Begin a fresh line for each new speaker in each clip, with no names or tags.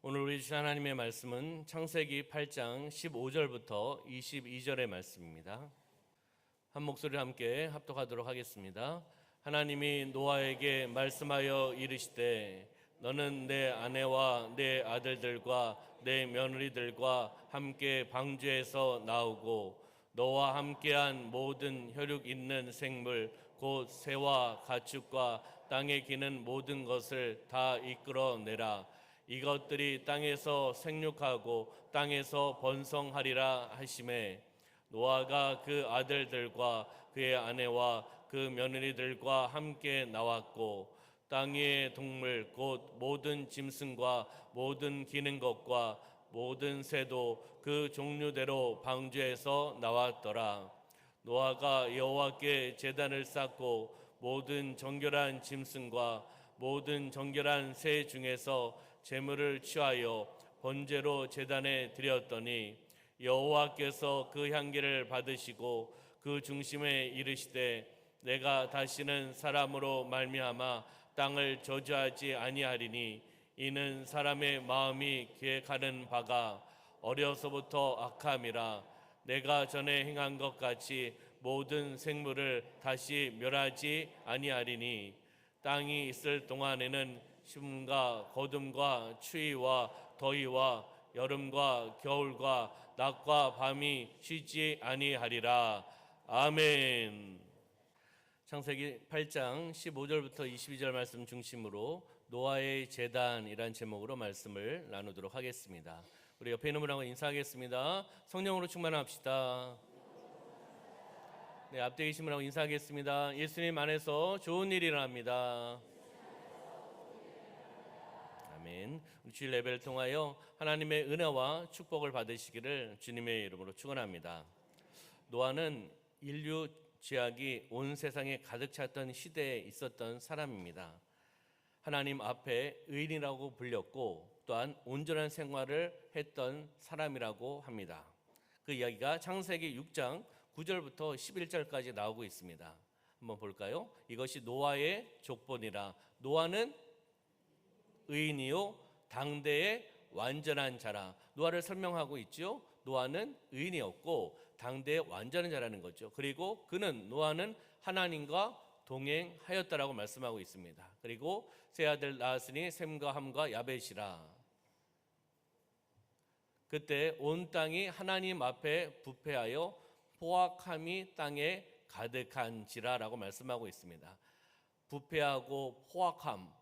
오늘 우리 주신 하나님의 말씀은 창세기 8장 15절부터 22절의 말씀입니다. 한 목소리로 함께 합독하도록 하겠습니다. 하나님이 노아에게 말씀하여 이르시되 너는 내 아내와 내 아들들과 내 며느리들과 함께 방주에서 나오고 너와 함께한 모든 혈육 있는 생물 곧 새와 가축과 땅에 기는 모든 것을 다 이끌어내라. 이것들이 땅에서 생육하고 땅에서 번성하리라 하시매 노아가 그 아들들과 그의 아내와 그 며느리들과 함께 나왔고 땅 위의 동물 곧 모든 짐승과 모든 기는 것과 모든 새도 그 종류대로 방주에서 나왔더라. 노아가 여호와께 제단을 쌓고 모든 정결한 짐승과 모든 정결한 새 중에서 제물을 취하여 번제로 제단에 드렸더니 여호와께서 그 향기를 받으시고 그 중심에 이르시되 내가 다시는 사람으로 말미암아 땅을 저주하지 아니하리니 이는 사람의 마음이 계획하는 바가 어려서부터 악함이라. 내가 전에 행한 것 같이 모든 생물을 다시 멸하지 아니하리니 땅이 있을 동안에는 심과 거둠과 추위와 더위와 여름과 겨울과 낮과 밤이 쉬지 아니하리라. 아멘. 창세기 8장 15절부터 22절 말씀 중심으로 노아의 제단이란 제목으로 말씀을 나누도록 하겠습니다. 우리 옆에 있는 분하고 인사하겠습니다. 성령으로 충만합시다. 네, 앞뒤 계신 분하고 인사하겠습니다. 예수님 안에서 좋은 일이 일어납니다. 아멘. 우리 주일 예배를 통하여 하나님의 은혜와 축복을 받으시기를 주님의 이름으로 축원합니다. 노아는 인류 죄악이 온 세상에 가득 찼던 시대에 있었던 사람입니다. 하나님 앞에 의인이라고 불렸고 또한 온전한 생활을 했던 사람이라고 합니다. 그 이야기가 창세기 6장 9절부터 11절까지 나오고 있습니다. 한번 볼까요? 이것이 노아의 족본이라. 노아는 의인이요 당대의 완전한 자라. 노아를 설명하고 있죠. 노아는 의인이었고 당대의 완전한 자라는 거죠. 그리고 노아는 하나님과 동행하였다라고 말씀하고 있습니다. 그리고 세 아들 낳았으니 셈과 함과 야벳이라. 그때 온 땅이 하나님 앞에 부패하여 포악함이 땅에 가득한지라라고 말씀하고 있습니다. 부패하고 포악함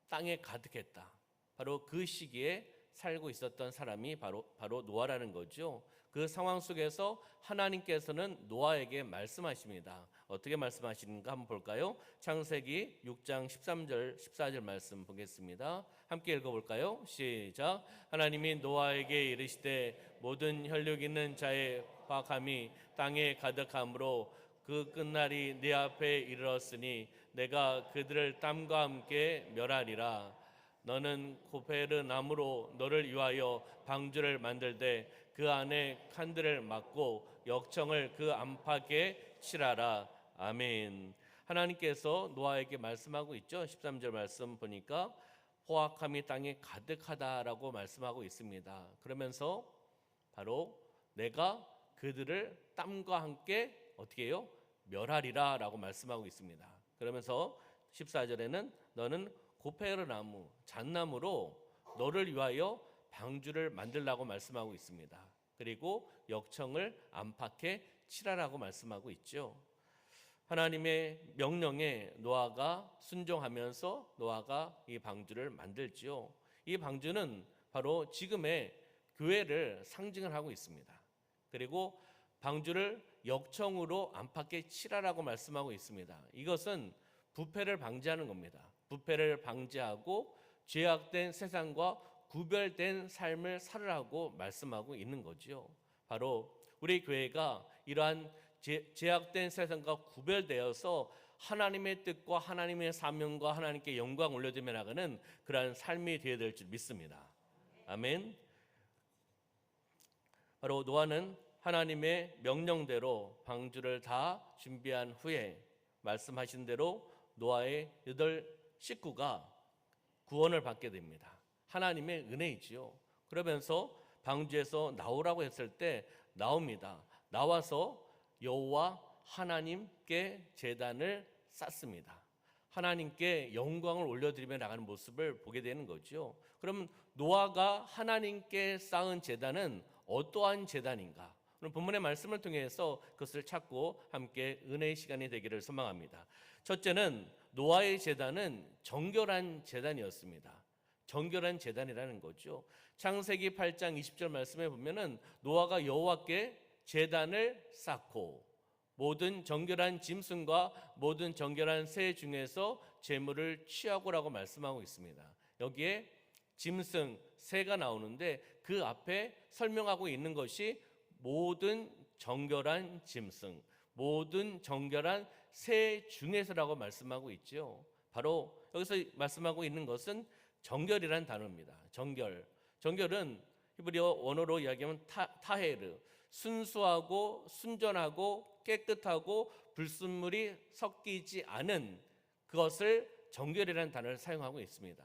땅에 가득했다. 바로 그 시기에 살고 있었던 사람이 바로 노아라는 거죠. 그 상황 속에서 하나님께서는 노아에게 말씀하십니다. 어떻게 말씀하시는가 한번 볼까요? 창세기 6장 13절 14절 말씀 보겠습니다. 함께 읽어볼까요? 시작. 하나님이 노아에게 이르시되 모든 혈육 있는 자의 화감이 땅에 가득함으로 그 끝날이 네 앞에 이르렀으니 내가 그들을 땀과 함께 멸하리라. 너는 고페르 나무로 너를 위하여 방주를 만들되 그 안에 칸들을 막고 역청을 그 안팎에 칠하라. 아멘. 하나님께서 노아에게 말씀하고 있죠. 13절 말씀 보니까 포악함이 땅에 가득하다라고 말씀하고 있습니다. 그러면서 바로 내가 그들을 땀과 함께 어떻게 해요? 멸하리라 라고 말씀하고 있습니다. 그러면서 14절에는 너는 고페르 나무, 잣나무로 너를 위하여 방주를 만들라고 말씀하고 있습니다. 그리고 역청을 안팎에 칠하라고 말씀하고 있죠. 하나님의 명령에 노아가 순종하면서 노아가 이 방주를 만들지요. 이 방주는 바로 지금의 교회를 상징을 하고 있습니다. 그리고 방주를 역청으로 안팎에 칠하라고 말씀하고 있습니다. 이것은 부패를 방지하는 겁니다. 부패를 방지하고 죄악된 세상과 구별된 삶을 살으라고 말씀하고 있는 거죠. 바로 우리 교회가 이러한 죄악된 세상과 구별되어서 하나님의 뜻과 하나님의 사명과 하나님께 영광 올려드리며 나가는 그러한 삶이 되어야 될 줄 믿습니다. 아멘. 바로 노아는 하나님의 명령대로 방주를 다 준비한 후에 말씀하신 대로 노아의 8 식구가 구원을 받게 됩니다. 하나님의 은혜이지요. 그러면서 방주에서 나오라고 했을 때 나옵니다. 나와서 여호와 하나님께 제단을 쌓습니다. 하나님께 영광을 올려드리며 나가는 모습을 보게 되는 거죠. 그럼 노아가 하나님께 쌓은 제단은 어떠한 제단인가? 오늘 본문의 말씀을 통해서 그것을 찾고 함께 은혜의 시간이 되기를 소망합니다. 첫째는 노아의 제단은 정결한 제단이었습니다. 정결한 제단이라는 거죠. 창세기 8장 20절 말씀에 보면은 노아가 여호와께 제단을 쌓고 모든 정결한 짐승과 모든 정결한 새 중에서 제물을 취하고라고 말씀하고 있습니다. 여기에 짐승, 새가 나오는데 그 앞에 설명하고 있는 것이 모든 정결한 짐승, 모든 정결한 새 중에서라고 말씀하고 있죠. 바로 여기서 말씀하고 있는 것은 정결이란 단어입니다. 정결은 히브리어 원어로 이야기하면 타헤르, 순수하고 순전하고 깨끗하고 불순물이 섞이지 않은 그것을 정결이라는 단어를 사용하고 있습니다.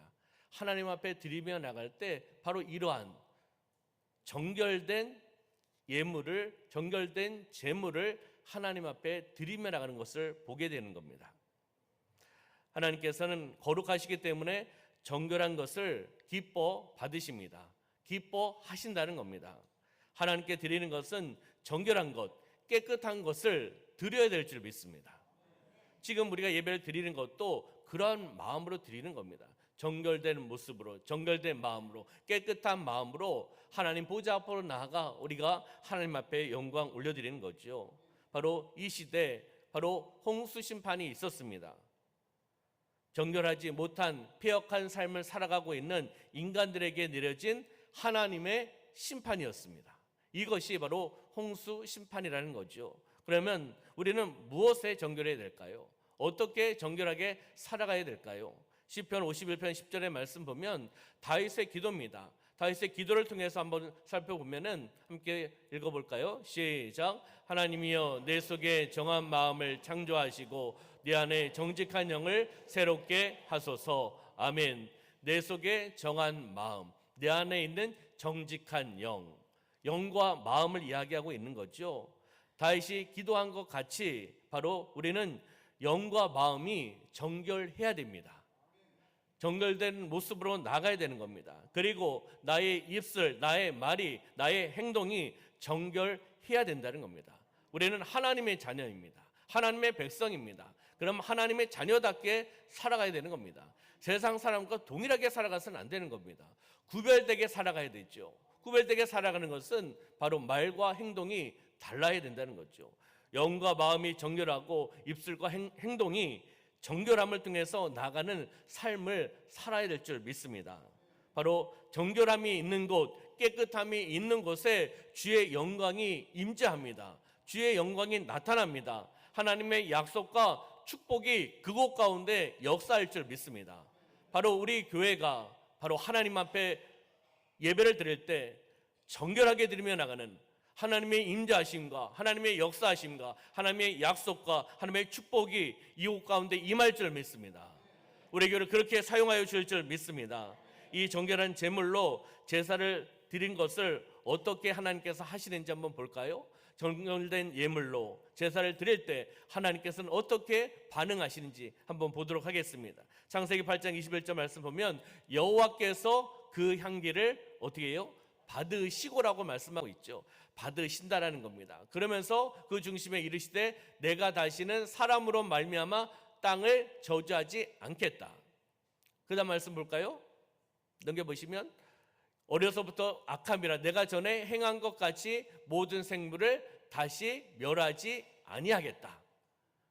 하나님 앞에 드리며 나갈 때 바로 이러한 정결된 예물을, 정결된 제물을 하나님 앞에 드리며 나가는 것을 보게 되는 겁니다. 하나님께서는 거룩하시기 때문에 정결한 것을 기뻐 받으십니다. 기뻐하신다는 겁니다. 하나님께 드리는 것은 정결한 것, 깨끗한 것을 드려야 될 줄 믿습니다. 지금 우리가 예배를 드리는 것도 그러한 마음으로 드리는 겁니다. 정결된 모습으로, 정결된 마음으로, 깨끗한 마음으로 하나님 보좌 앞으로 나아가 우리가 하나님 앞에 영광 올려드리는 거죠. 바로 이 시대, 바로 홍수 심판이 있었습니다. 정결하지 못한 패역한 삶을 살아가고 있는 인간들에게 내려진 하나님의 심판이었습니다. 이것이 바로 홍수 심판이라는 거죠. 그러면 우리는 무엇에 정결해야 될까요? 어떻게 정결하게 살아가야 될까요? 시편 51편 10절의 말씀 보면 다윗의 기도입니다. 다윗의 기도를 통해서 한번 살펴보면은 함께 읽어볼까요? 시작. 하나님이여 내 속에 정한 마음을 창조하시고 내 안에 정직한 영을 새롭게 하소서. 아멘. 내 속에 정한 마음, 내 안에 있는 정직한 영, 영과 마음을 이야기하고 있는 거죠. 다윗이 기도한 것 같이 바로 우리는 영과 마음이 정결해야 됩니다. 정결된 모습으로 나가야 되는 겁니다. 그리고 나의 입술, 나의 말이, 나의 행동이 정결해야 된다는 겁니다. 우리는 하나님의 자녀입니다. 하나님의 백성입니다. 그럼 하나님의 자녀답게 살아가야 되는 겁니다. 세상 사람과 동일하게 살아가서는 안 되는 겁니다. 구별되게 살아가야 되죠. 구별되게 살아가는 것은 바로 말과 행동이 달라야 된다는 거죠. 영과 마음이 정결하고 입술과 행동이 정결함을 통해서 나가는 삶을 살아야 될 줄 믿습니다. 바로 정결함이 있는 곳, 깨끗함이 있는 곳에 주의 영광이 임재합니다. 주의 영광이 나타납니다. 하나님의 약속과 축복이 그곳 가운데 역사할 줄 믿습니다. 바로 우리 교회가 바로 하나님 앞에 예배를 드릴 때 정결하게 드리며 나가는 하나님의 임재하심과 하나님의 역사하심과 하나님의 약속과 하나님의 축복이 이곳 가운데 임할 줄 믿습니다. 우리 교회를 그렇게 사용하여 주실 줄 믿습니다. 이 정결한 제물로 제사를 드린 것을 어떻게 하나님께서 하시는지 한번 볼까요? 정결된 예물로 제사를 드릴 때 하나님께서는 어떻게 반응하시는지 한번 보도록 하겠습니다. 창세기 8장 21절 말씀 보면 여호와께서 그 향기를 어떻게 해요? 받으시고라고 말씀하고 있죠. 받으신다라는 겁니다. 그러면서 그 중심에 이르시되 내가 다시는 사람으로 말미암아 땅을 저주하지 않겠다. 그 다음 말씀 볼까요? 넘겨보시면 어려서부터 악함이라 내가 전에 행한 것 같이 모든 생물을 다시 멸하지 아니하겠다.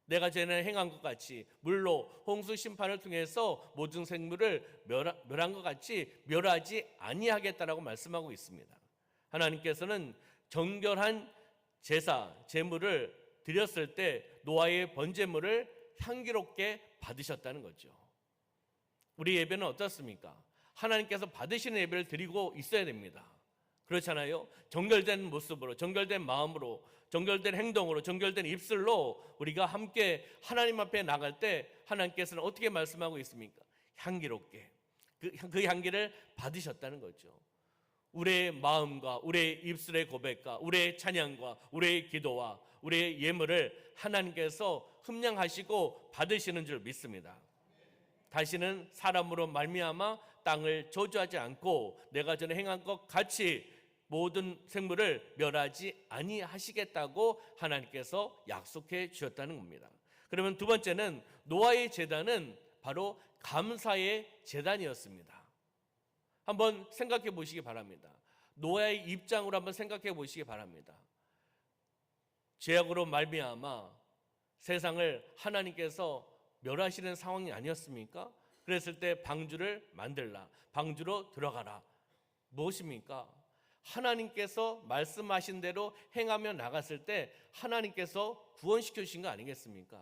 내가 전에 행한 것 같이 물로 홍수 심판을 통해서 모든 생물을 멸한 것 같이 멸하지 아니하겠다라고 말씀하고 있습니다. 하나님께서는 정결한 제사, 제물을 드렸을 때 노아의 번제물을 향기롭게 받으셨다는 거죠. 우리 예배는 어떻습니까? 하나님께서 받으시는 예배를 드리고 있어야 됩니다. 그렇잖아요. 정결된 모습으로, 정결된 마음으로, 정결된 행동으로, 정결된 입술로 우리가 함께 하나님 앞에 나갈 때 하나님께서는 어떻게 말씀하고 있습니까? 향기롭게. 그 향기를 받으셨다는 거죠. 우리의 마음과 우리의 입술의 고백과 우리의 찬양과 우리의 기도와 우리의 예물을 하나님께서 흠량하시고 받으시는 줄 믿습니다. 다시는 사람으로 말미암아 땅을 저주하지 않고 내가 전에 행한 것 같이 모든 생물을 멸하지 아니하시겠다고 하나님께서 약속해 주셨다는 겁니다. 그러면 두 번째는 노아의 제단은 바로 감사의 제단이었습니다. 한번 생각해 보시기 바랍니다. 노아의 입장으로 한번 생각해 보시기 바랍니다. 죄악으로 말미암아 세상을 하나님께서 멸하시는 상황이 아니었습니까? 그랬을 때 방주를 만들라, 방주로 들어가라. 무엇입니까? 하나님께서 말씀하신 대로 행하며 나갔을 때 하나님께서 구원시켜 주신 거 아니겠습니까?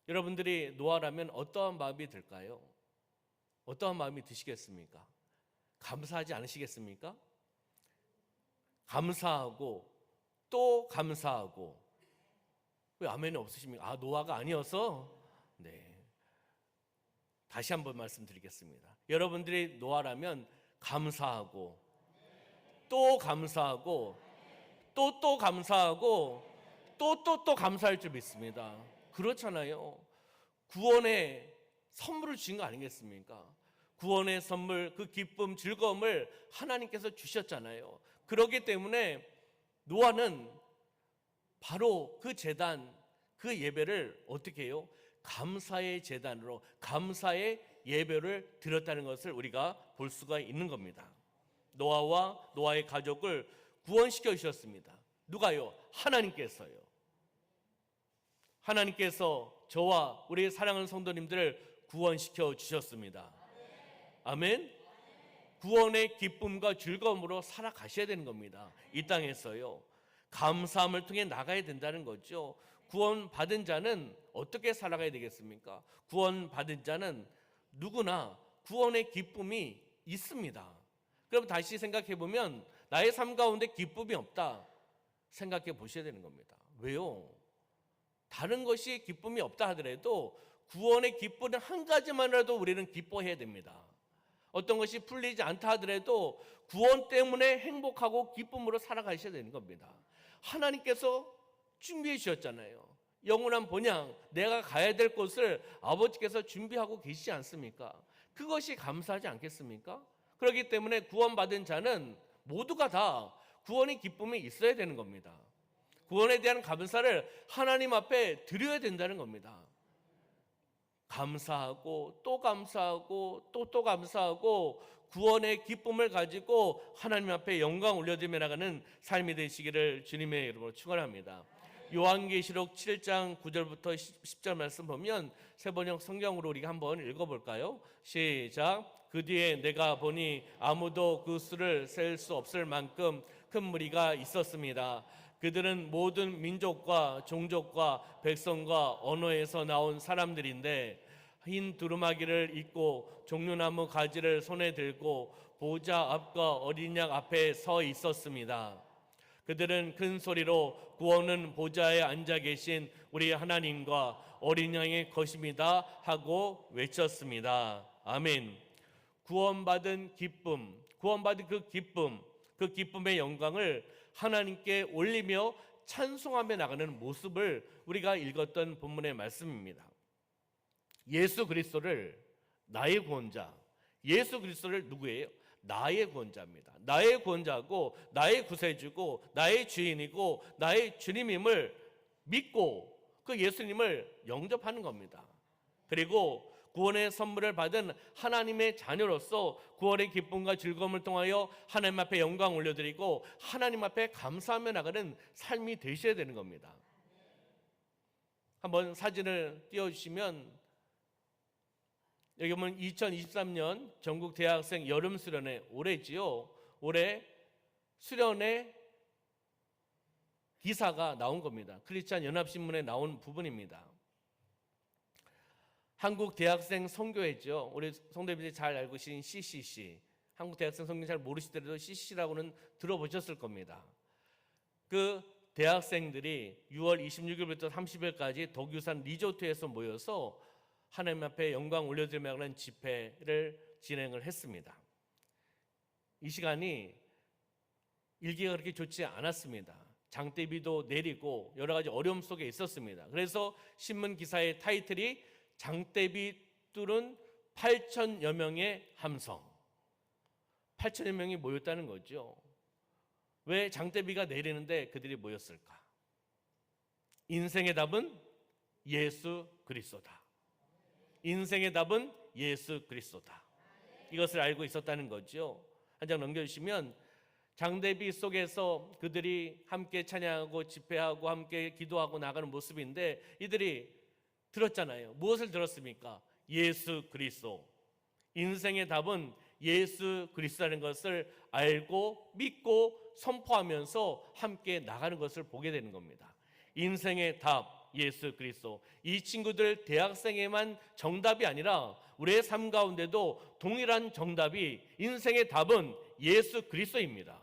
여러분들이 노아라면 어떠한 마음이 들까요? 어떠한 마음이 드시겠습니까? 감사하지 않으시겠습니까? 감사하고 또 감사하고. 왜 아멘이 없으십니까? 노아가 아니어서? 네. 다시 한번 말씀드리겠습니다. 여러분들이 노아라면 감사하고 또 감사하고 또 감사하고 또 감사할 줄 믿습니다. 그렇잖아요. 구원의 선물을 주신 거 아니겠습니까? 구원의 선물, 그 기쁨, 즐거움을 하나님께서 주셨잖아요. 그렇기 때문에 노아는 바로 그 제단, 그 예배를 어떻게 해요? 감사의 제단으로 감사의 예배를 드렸다는 것을 우리가 볼 수가 있는 겁니다. 노아와 노아의 가족을 구원시켜 주셨습니다. 누가요? 하나님께서요. 하나님께서 저와 우리 사랑하는 성도님들을 구원시켜 주셨습니다. 아멘. 구원의 기쁨과 즐거움으로 살아가셔야 되는 겁니다. 이 땅에서요. 감사함을 통해 나가야 된다는 거죠. 구원받은 자는 어떻게 살아가야 되겠습니까? 구원받은 자는 누구나 구원의 기쁨이 있습니다. 그럼 다시 생각해 보면 나의 삶 가운데 기쁨이 없다 생각해 보셔야 되는 겁니다. 왜요? 다른 것이 기쁨이 없다 하더라도 구원의 기쁨은 한 가지만이라도 우리는 기뻐해야 됩니다. 어떤 것이 풀리지 않다 하더라도 구원 때문에 행복하고 기쁨으로 살아가셔야 되는 겁니다. 하나님께서 준비해 주셨잖아요. 영원한 본향, 내가 가야 될 곳을 아버지께서 준비하고 계시지 않습니까? 그것이 감사하지 않겠습니까? 그렇기 때문에 구원받은 자는 모두가 다 구원의 기쁨이 있어야 되는 겁니다. 구원에 대한 감사를 하나님 앞에 드려야 된다는 겁니다. 감사하고 또 감사하고 또 감사하고 구원의 기쁨을 가지고 하나님 앞에 영광 올려드리며 나가는 삶이 되시기를 주님의 이름으로 축원합니다. 요한계시록 7장 9절부터 10절 말씀 보면 세 번역 성경으로 우리가 한번 읽어볼까요? 시작. 그 뒤에 내가 보니 아무도 그 수를 셀 수 없을 만큼 큰 무리가 있었습니다. 그들은 모든 민족과 종족과 백성과 언어에서 나온 사람들인데 흰 두루마기를 입고 종려나무 가지를 손에 들고 보좌 앞과 어린 양 앞에 서 있었습니다. 그들은 큰 소리로 구원은 보좌에 앉아 계신 우리 하나님과 어린 양의 것입니다 하고 외쳤습니다. 아멘. 구원받은 기쁨, 구원받은 그 기쁨의 영광을 하나님께 올리며 찬송하며 나가는 모습을 우리가 읽었던 본문의 말씀입니다. 예수 그리스도를 나의 구원자, 예수 그리스도를 누구예요? 나의 구원자입니다. 나의 구원자고 나의 구세주고 나의 주인이고 나의 주님임을 믿고 그 예수님을 영접하는 겁니다. 그리고 구원의 선물을 받은 하나님의 자녀로서 구원의 기쁨과 즐거움을 통하여 하나님 앞에 영광 올려드리고 하나님 앞에 감사하며 나가는 삶이 되셔야 되는 겁니다. 한번 사진을 띄워주시면 여기 보면 2023년 전국 대학생 여름 수련회 올해지요. 올해 수련회 기사가 나온 겁니다. 크리스찬 연합신문에 나온 부분입니다. 한국 대학생 선교회죠. 우리 성도님들이 잘 알고 계신 CCC. 한국 대학생 선교 잘 모르시더라도 CCC라고는 들어보셨을 겁니다. 그 대학생들이 6월 26일부터 30일까지 덕유산 리조트에서 모여서 하나님 앞에 영광 올려드리며 하는 집회를 진행을 했습니다. 이 시간이 일기가 그렇게 좋지 않았습니다. 장대비도 내리고 여러 가지 어려움 속에 있었습니다. 그래서 신문 기사의 타이틀이 장대비 뚫은 8천여 명의 함성. 8천여 명이 모였다는 거죠. 왜 장대비가 내리는데 그들이 모였을까? 인생의 답은 예수 그리스도다. 인생의 답은 예수 그리스도다. 이것을 알고 있었다는 거죠. 한 장 넘겨주시면 장대비 속에서 그들이 함께 찬양하고 집회하고 함께 기도하고 나가는 모습인데 이들이 들었잖아요. 무엇을 들었습니까? 예수 그리스도. 인생의 답은 예수 그리스도라는 것을 알고 믿고 선포하면서 함께 나가는 것을 보게 되는 겁니다. 인생의 답 예수 그리스도. 이 친구들 대학생에만 정답이 아니라 우리의 삶 가운데도 동일한 정답이 인생의 답은 예수 그리스도입니다.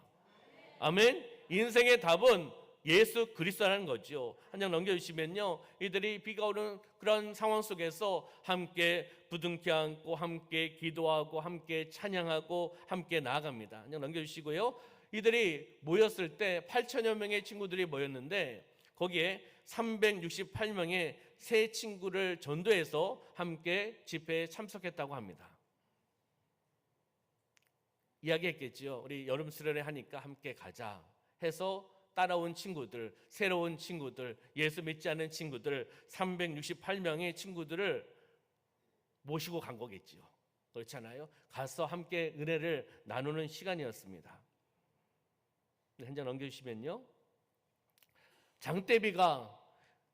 아멘. 인생의 답은 예수 그리스도라는 거죠. 한 장 넘겨주시면요, 이들이 비가 오는 그런 상황 속에서 함께 부둥켜 안고 함께 기도하고 함께 찬양하고 함께 나아갑니다. 한 장 넘겨주시고요, 이들이 모였을 때 8천여 명의 친구들이 모였는데 거기에 368명의 새 친구를 전도해서 함께 집회에 참석했다고 합니다. 이야기했겠죠. 우리 여름 수련회 하니까 함께 가자 해서 따라온 친구들, 새로운 친구들, 예수 믿지 않는 친구들 368명의 친구들을 모시고 간 거겠지요. 그렇잖아요. 가서 함께 은혜를 나누는 시간이었습니다. 한 장 넘겨주시면요, 장대비가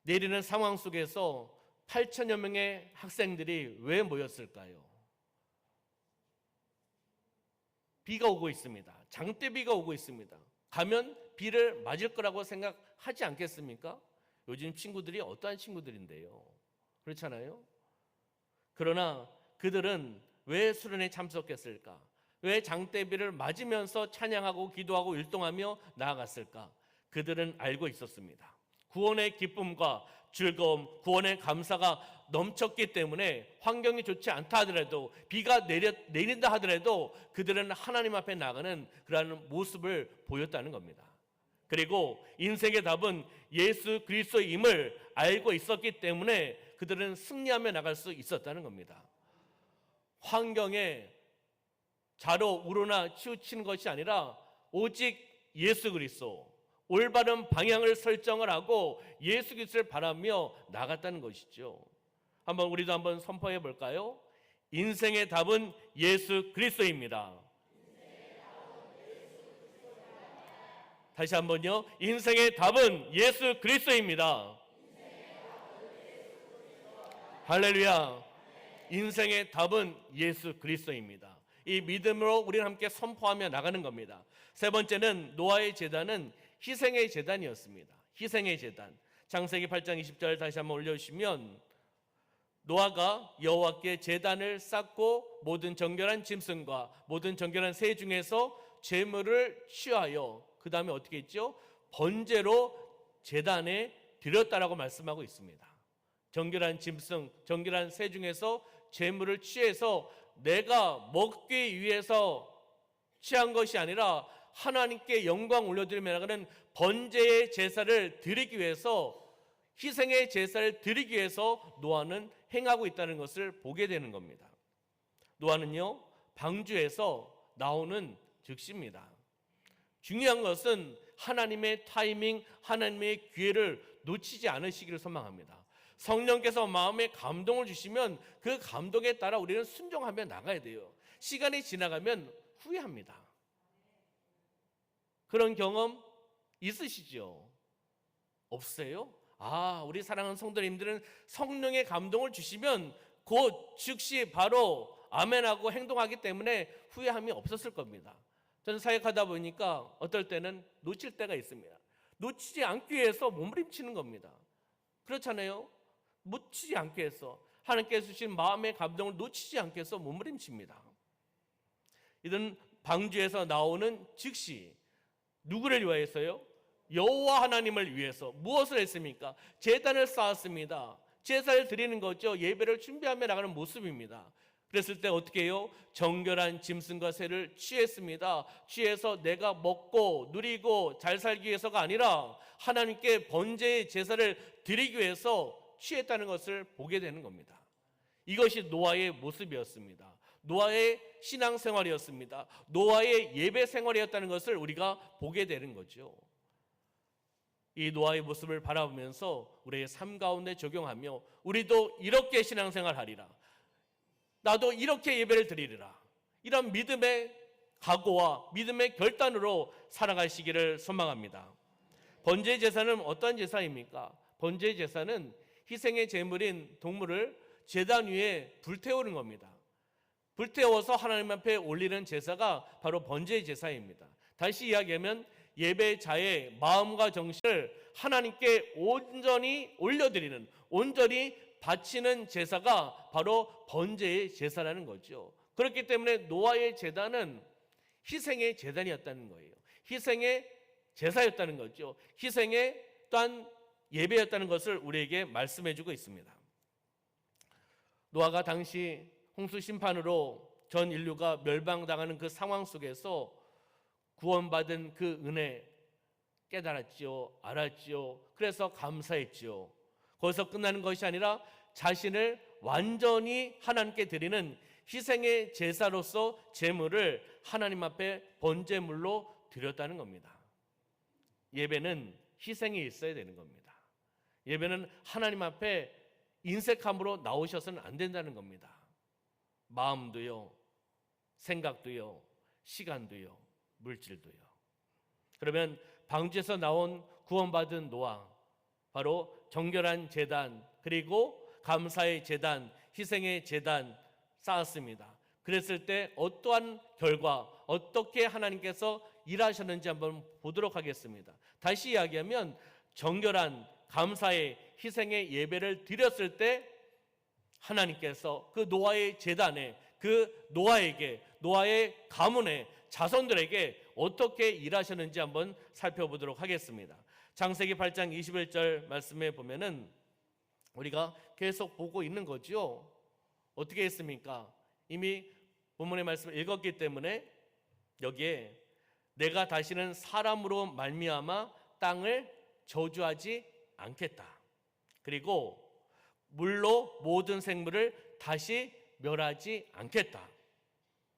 내리는 상황 속에서 8천여 명의 학생들이 왜 모였을까요? 비가 오고 있습니다. 장대비가 오고 있습니다. 가면 비를 맞을 거라고 생각하지 않겠습니까? 요즘 친구들이 어떠한 친구들인데요. 그렇잖아요. 그러나 그들은 왜 수련회에 참석했을까? 왜 장대비를 맞으면서 찬양하고 기도하고 율동하며 나아갔을까? 그들은 알고 있었습니다. 구원의 기쁨과 즐거움, 구원의 감사가 넘쳤기 때문에 환경이 좋지 않다 하더라도 비가 내린다 하더라도 그들은 하나님 앞에 나가는 그러한 모습을 보였다는 겁니다. 그리고 인생의 답은 예수 그리스도임을 알고 있었기 때문에 그들은 승리하며 나갈 수 있었다는 겁니다. 환경에 좌로 우로나 치우치는 것이 아니라 오직 예수 그리스도, 올바른 방향을 설정을 하고 예수 그리스도를 바라며 나갔다는 것이죠. 한번 우리도 한번 선포해 볼까요? 인생의 답은 예수 그리스도입니다. 다시 한번요. 인생의 답은 예수 그리스도입니다. 할렐루야. 인생의 답은 예수 그리스도입니다. 이 믿음으로 우리는 함께 선포하며 나가는 겁니다. 세 번째는 노아의 제단은 희생의 제단이었습니다. 희생의 제단. 창세기 8장 20절 다시 한번 올려주시면 노아가 여호와께 제단을 쌓고 모든 정결한 짐승과 모든 정결한 새 중에서 제물을 취하여 그 다음에 어떻게 했죠? 번제로 제단에 드렸다라고 말씀하고 있습니다. 정결한 짐승, 정결한 새 중에서 제물을 취해서 내가 먹기 위해서 취한 것이 아니라 하나님께 영광 올려드리며 나가는 번제의 제사를 드리기 위해서, 희생의 제사를 드리기 위해서 노아는 행하고 있다는 것을 보게 되는 겁니다. 노아는요, 방주에서 나오는 즉시입니다. 중요한 것은 하나님의 타이밍, 하나님의 기회를 놓치지 않으시기를 소망합니다. 성령께서 마음에 감동을 주시면 그 감동에 따라 우리는 순종하며 나가야 돼요. 시간이 지나가면 후회합니다. 그런 경험 있으시죠? 없어요? 우리 사랑하는 성도님들은 성령의 감동을 주시면 곧 즉시 바로 아멘하고 행동하기 때문에 후회함이 없었을 겁니다. 저는 사역하다 보니까 어떨 때는 놓칠 때가 있습니다. 놓치지 않기 위해서 몸부림치는 겁니다. 그렇잖아요. 놓치지 않기 위해서, 하나님께서 주신 마음의 감동을 놓치지 않기 위해서 몸부림칩니다. 이런 방주에서 나오는 즉시 누구를 위하여서요? 여호와 하나님을 위해서 무엇을 했습니까? 제단을 쌓았습니다. 제사를 드리는 거죠. 예배를 준비하며 나가는 모습입니다. 그랬을 때 어떻게 해요? 정결한 짐승과 새를 취했습니다. 취해서 내가 먹고 누리고 잘 살기 위해서가 아니라 하나님께 번제의 제사를 드리기 위해서 취했다는 것을 보게 되는 겁니다. 이것이 노아의 모습이었습니다. 노아의 신앙생활이었습니다. 노아의 예배 생활이었다는 것을 우리가 보게 되는 거죠. 이 노아의 모습을 바라보면서 우리의 삶 가운데 적용하며 우리도 이렇게 신앙생활하리라, 나도 이렇게 예배를 드리리라, 이런 믿음의 각오와 믿음의 결단으로 살아가시기를 소망합니다. 번제 제사는 어떠한 제사입니까? 번제 제사는 희생의 제물인 동물을 제단 위에 불태우는 겁니다. 불태워서 하나님 앞에 올리는 제사가 바로 번제 제사입니다. 다시 이야기하면 예배자의 마음과 정신을 하나님께 온전히 올려드리는, 온전히 바치는 제사가 바로 번제의 제사라는 거죠. 그렇기 때문에 노아의 제단은 희생의 제단이었다는 거예요. 희생의 제사였다는 거죠. 희생의 또한 예배였다는 것을 우리에게 말씀해주고 있습니다. 노아가 당시 홍수 심판으로 전 인류가 멸망당하는 그 상황 속에서 구원받은 그 은혜 깨달았지요, 알았지요. 그래서 감사했지요. 거기서 끝나는 것이 아니라 자신을 완전히 하나님께 드리는 희생의 제사로서 제물을 하나님 앞에 번제물로 드렸다는 겁니다. 예배는 희생이 있어야 되는 겁니다. 예배는 하나님 앞에 인색함으로 나오셔서는 안 된다는 겁니다. 마음도요, 생각도요, 시간도요, 물질도요. 그러면 방주에서 나온 구원받은 노아, 바로 정결한 제단, 그리고 감사의 제단, 희생의 제단 쌓았습니다. 그랬을 때 어떠한 결과, 어떻게 하나님께서 일하셨는지 한번 보도록 하겠습니다. 다시 이야기하면 정결한 감사의 희생의 예배를 드렸을 때 하나님께서 그 노아의 제단에, 그 노아에게, 노아의 가문에, 자손들에게 어떻게 일하셨는지 한번 살펴보도록 하겠습니다. 창세기 8장 21절 말씀에 보면은 우리가 계속 보고 있는 거죠. 어떻게 했습니까? 이미 본문의 말씀을 읽었기 때문에 여기에 내가 다시는 사람으로 말미암아 땅을 저주하지 않겠다. 그리고 물로 모든 생물을 다시 멸하지 않겠다.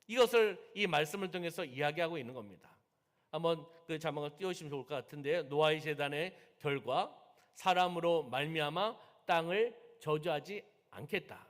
이것을 이 말씀을 통해서 이야기하고 있는 겁니다. 한번 그 자막을 띄우시면 좋을 것 같은데요. 노아의 제단의 결과, 사람으로 말미암아 땅을 저주하지 않겠다.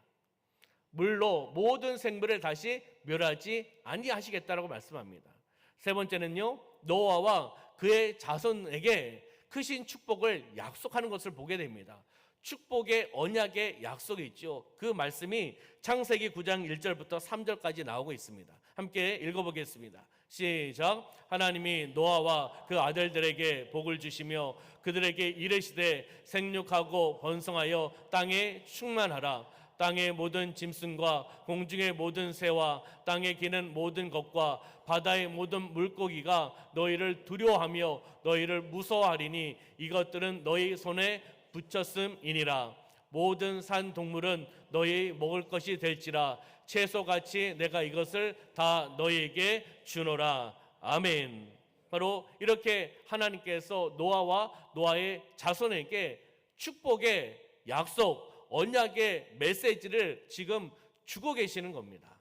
물로 모든 생물을 다시 멸하지 아니하시겠다라고 말씀합니다. 세 번째는요, 노아와 그의 자손에게 크신 축복을 약속하는 것을 보게 됩니다. 축복의 언약의 약속이 있죠. 그 말씀이 창세기 9장 1절부터 3절까지 나오고 있습니다. 함께 읽어보겠습니다. 시작. 하나님이 노아와 그 아들들에게 복을 주시며 그들에게 이르시되 생육하고 번성하여 땅에 충만하라. 땅의 모든 짐승과 공중의 모든 새와 땅에 기는 모든 것과 바다의 모든 물고기가 너희를 두려워하며 너희를 무서워하리니 이것들은 너희 손에 붙였음이니라. 모든 산 동물은 너희 먹을 것이 될지라. 채소같이 내가 이것을 다 너희에게 주노라. 아멘. 바로 이렇게 하나님께서 노아와 노아의 자손에게 축복의 약속, 언약의 메시지를 지금 주고 계시는 겁니다.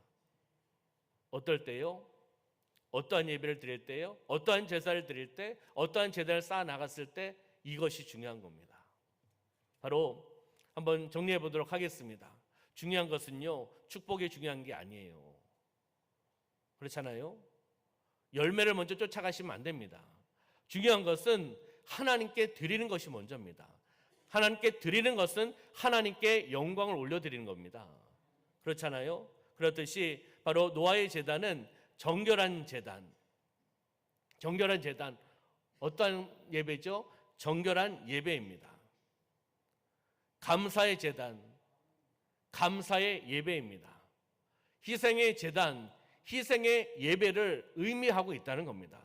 어떨 때요? 어떠한 예배를 드릴 때요? 어떠한 제사를 드릴 때? 어떠한 제단을 쌓아 나갔을 때? 이것이 중요한 겁니다. 바로 한번 정리해 보도록 하겠습니다. 중요한 것은요, 축복이 중요한 게 아니에요. 그렇잖아요? 열매를 먼저 쫓아가시면 안 됩니다. 중요한 것은 하나님께 드리는 것이 먼저입니다. 하나님께 드리는 것은 하나님께 영광을 올려드리는 겁니다. 그렇잖아요? 그렇듯이 바로 노아의 제단은 정결한 제단. 정결한 제단. 어떠한 예배죠? 정결한 예배입니다. 감사의 제단, 감사의 예배입니다. 희생의 제단, 희생의 예배를 의미하고 있다는 겁니다.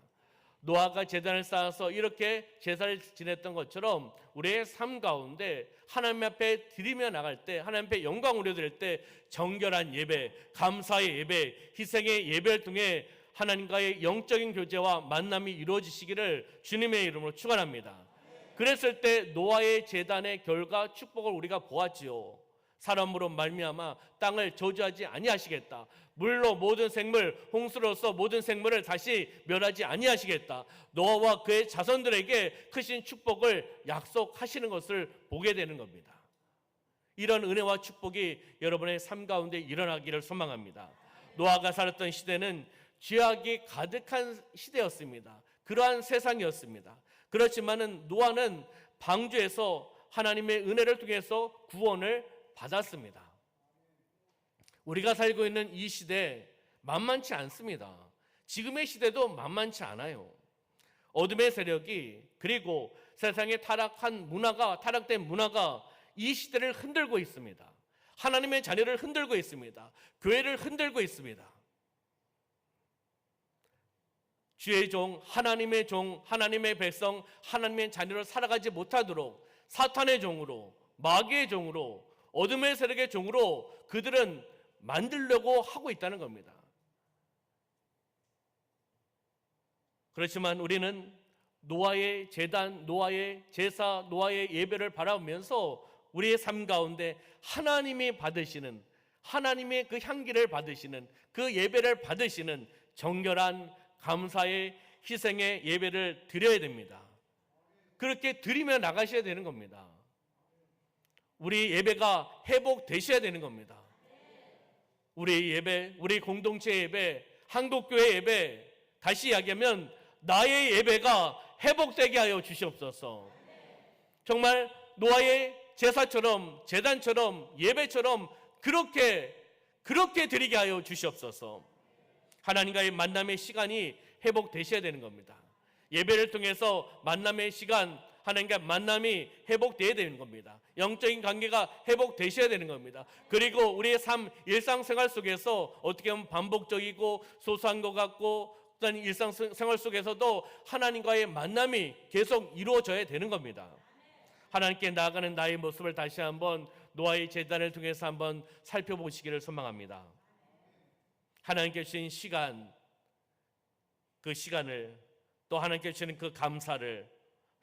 노아가 제단을 쌓아서 이렇게 제사를 지냈던 것처럼 우리의 삶 가운데 하나님 앞에 드리며 나갈 때, 하나님 앞에 영광 올려드릴 때 정결한 예배, 감사의 예배, 희생의 예배를 통해 하나님과의 영적인 교제와 만남이 이루어지시기를 주님의 이름으로 축원합니다. 그랬을 때 노아의 제단의 결과 축복을 우리가 보았지요. 사람으로 말미암아 땅을 저주하지 아니하시겠다. 물로 모든 생물, 홍수로서 모든 생물을 다시 멸하지 아니하시겠다. 노아와 그의 자손들에게 크신 축복을 약속하시는 것을 보게 되는 겁니다. 이런 은혜와 축복이 여러분의 삶 가운데 일어나기를 소망합니다. 노아가 살았던 시대는 죄악이 가득한 시대였습니다. 그러한 세상이었습니다. 그렇지만은 노아는 방주에서 하나님의 은혜를 통해서 구원을 받았습니다. 우리가 살고 있는 이 시대 만만치 않습니다. 지금의 시대도 만만치 않아요. 어둠의 세력이, 그리고 세상에 타락된 문화가 이 시대를 흔들고 있습니다. 하나님의 자녀를 흔들고 있습니다. 교회를 흔들고 있습니다. 주의 종, 하나님의 백성, 하나님의 자녀로 살아가지 못하도록 사탄의 종으로, 마귀의 종으로, 어둠의 세력의 종으로 그들은 만들려고 하고 있다는 겁니다. 그렇지만 우리는 노아의 제단, 노아의 제사, 노아의 예배를 바라보면서 우리의 삶 가운데 하나님이 받으시는, 하나님의 그 향기를 받으시는, 그 예배를 받으시는 정결한 감사의 희생의 예배를 드려야 됩니다. 그렇게 드리며 나가셔야 되는 겁니다. 우리 예배가 회복되셔야 되는 겁니다. 우리 예배, 우리 공동체 예배, 한국교회 예배, 다시 이야기하면 나의 예배가 회복되게 하여 주시옵소서. 정말 노아의 제사처럼, 제단처럼, 예배처럼 그렇게 드리게 하여 주시옵소서. 하나님과의 만남의 시간이 회복되셔야 되는 겁니다. 예배를 통해서 만남의 시간, 하나님과 만남이 회복되어야 되는 겁니다. 영적인 관계가 회복되셔야 되는 겁니다. 그리고 우리의 일상생활 속에서 어떻게 보면 반복적이고 소소한 것 같고, 어떤 일상생활 속에서도 하나님과의 만남이 계속 이루어져야 되는 겁니다. 하나님께 나아가는 나의 모습을 다시 한번 노아의 제단을 통해서 한번 살펴보시기를 소망합니다. 하나님께 주신 시간, 그 시간을, 또 하나님께 주시는 그 감사를,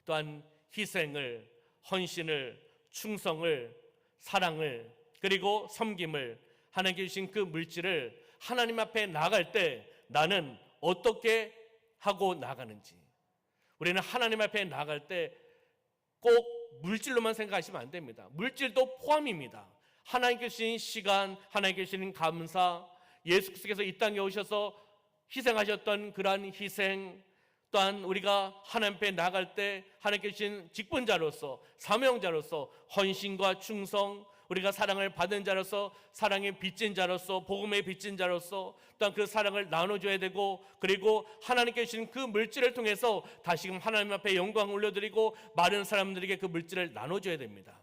또한 희생을, 헌신을, 충성을, 사랑을, 그리고 섬김을, 하나님께 주신 그 물질을 하나님 앞에 나갈 때 나는 어떻게 하고 나가는지, 우리는 하나님 앞에 나갈 때 꼭 물질로만 생각하시면 안 됩니다. 물질도 포함입니다. 하나님께 주신 시간, 하나님께 주신 감사, 예수께서 이 땅에 오셔서 희생하셨던 그러한 희생, 또한 우리가 하나님 앞에 나갈 때 하나님께 주신 직분자로서, 사명자로서 헌신과 충성, 우리가 사랑을 받은 자로서, 사랑의 빚진 자로서, 복음의 빚진 자로서 또한 그 사랑을 나눠줘야 되고, 그리고 하나님께 주신 그 물질을 통해서 다시금 하나님 앞에 영광을 올려드리고 많은 사람들에게 그 물질을 나눠줘야 됩니다.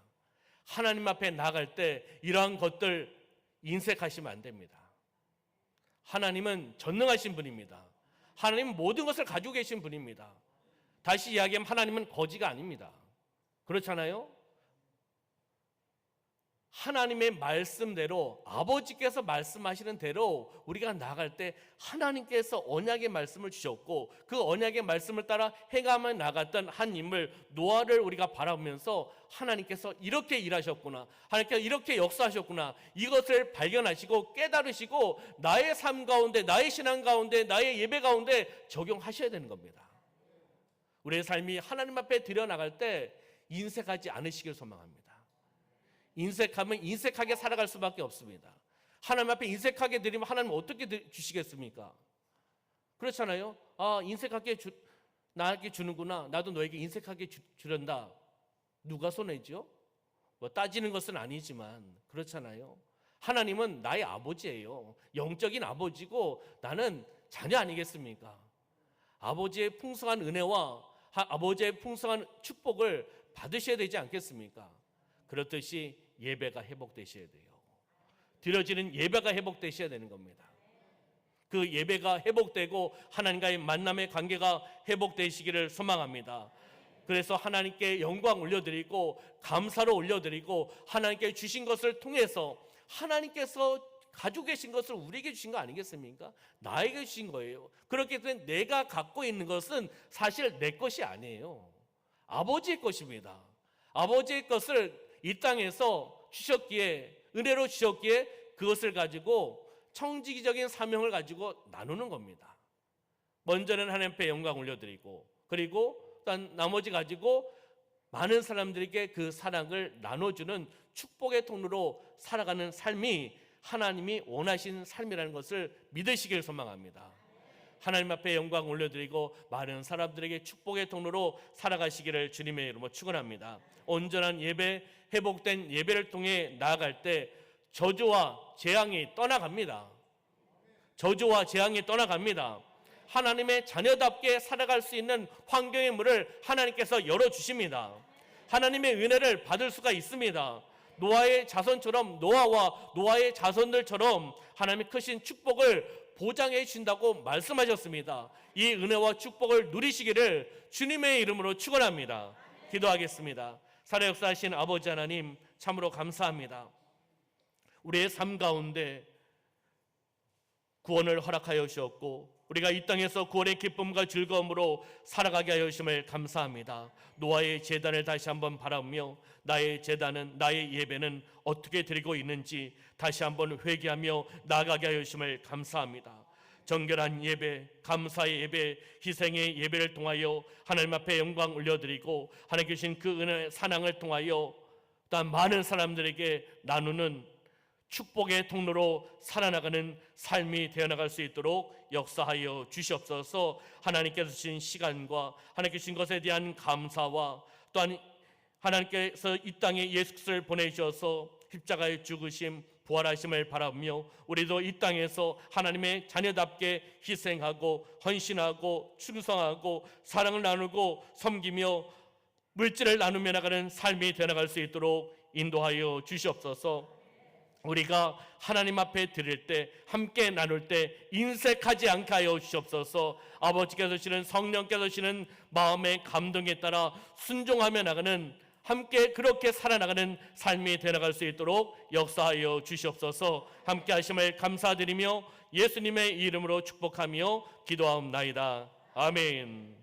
하나님 앞에 나갈 때 이러한 것들 인색하시면 안 됩니다. 하나님은 전능하신 분입니다. 하나님은 모든 것을 가지고 계신 분입니다. 다시 이야기하면 하나님은 거지가 아닙니다. 그렇잖아요? 하나님의 말씀대로, 아버지께서 말씀하시는 대로 우리가 나아갈 때 하나님께서 언약의 말씀을 주셨고, 그 언약의 말씀을 따라 행하며 나갔던 한 인물 노아를 우리가 바라보면서 하나님께서 이렇게 일하셨구나, 하나님께서 이렇게 역사하셨구나, 이것을 발견하시고 깨달으시고 나의 삶 가운데, 나의 신앙 가운데, 나의 예배 가운데 적용하셔야 되는 겁니다. 우리의 삶이 하나님 앞에 드려나갈 때 인색하지 않으시길 소망합니다. 인색하면 인색하게 살아갈 수밖에 없습니다. 하나님 앞에 인색하게 드리면 하나님은 어떻게 주시겠습니까? 그렇잖아요. 아, 인색하게 나에게 주는구나, 나도 너에게 인색하게 주련다. 누가 손해죠? 뭐 따지는 것은 아니지만 그렇잖아요. 하나님은 나의 아버지예요. 영적인 아버지고 나는 자녀 아니겠습니까? 아버지의 풍성한 은혜와 아버지의 풍성한 축복을 받으셔야 되지 않겠습니까? 그렇듯이 예배가 회복되셔야 돼요. 드려지는 예배가 회복되셔야 되는 겁니다. 그 예배가 회복되고 하나님과의 만남의 관계가 회복되시기를 소망합니다. 그래서 하나님께 영광 올려드리고 감사로 올려드리고 하나님께 주신 것을 통해서 하나님께서 가지고 계신 것을 우리에게 주신 거 아니겠습니까? 나에게 주신 거예요. 그렇기 때문에 내가 갖고 있는 것은 사실 내 것이 아니에요. 아버지의 것입니다. 아버지의 것을 이 땅에서 주셨기에, 은혜로 주셨기에 그것을 가지고 청지기적인 사명을 가지고 나누는 겁니다. 먼저는 하나님 앞에 영광 올려드리고, 그리고 또 나머지 가지고 많은 사람들에게 그 사랑을 나눠주는 축복의 통로로 살아가는 삶이 하나님이 원하신 삶이라는 것을 믿으시길 소망합니다. 하나님 앞에 영광 올려드리고 많은 사람들에게 축복의 통로로 살아가시기를 주님의 이름으로 축원합니다. 온전한 예배, 회복된 예배를 통해 나아갈 때 저주와 재앙이 떠나갑니다. 저주와 재앙이 떠나갑니다. 하나님의 자녀답게 살아갈 수 있는 환경의 문을 하나님께서 열어주십니다. 하나님의 은혜를 받을 수가 있습니다. 노아의 자손처럼, 노아와 노아의 자손들처럼 하나님의 크신 축복을 보장해 주신다고 말씀하셨습니다. 이 은혜와 축복을 누리시기를 주님의 이름으로 축원합니다. 기도하겠습니다. 살아 역사하신 아버지 하나님, 참으로 감사합니다. 우리의 삶 가운데 구원을 허락하여 주셨고 우리가 이 땅에서 구원의 기쁨과 즐거움으로 살아가게 하여 주심을 감사합니다. 노아의 제단을 다시 한번 바라보며 나의 제단은, 나의 예배는 어떻게 드리고 있는지 다시 한번 회개하며 나아가게 하여 주심을 감사합니다. 정결한 예배, 감사의 예배, 희생의 예배를 통하여 하나님 앞에 영광 올려드리고 하나님 주신 그 은혜의 사랑을 통하여 또한 많은 사람들에게 나누는 축복의 통로로 살아나가는 삶이 되어나갈 수 있도록 역사하여 주시옵소서. 하나님께서 주신 시간과 하나님께서 주신 것에 대한 감사와 또한 하나님께서 이 땅에 예수 그리스도를 보내주셔서 십자가에 죽으심, 부활하심을 바라보며 우리도 이 땅에서 하나님의 자녀답게 희생하고 헌신하고 충성하고 사랑을 나누고 섬기며 물질을 나누며 나가는 삶이 되어나갈 수 있도록 인도하여 주시옵소서. 우리가 하나님 앞에 드릴 때, 함께 나눌 때 인색하지 않게 하여 주시옵소서. 아버지께서 주시는, 성령께서 주시는 마음의 감동에 따라 순종하며 나가는, 함께 그렇게 살아나가는 삶이 되어나갈 수 있도록 역사하여 주시옵소서. 함께 하심을 감사드리며 예수님의 이름으로 축복하며 기도하옵나이다. 아멘.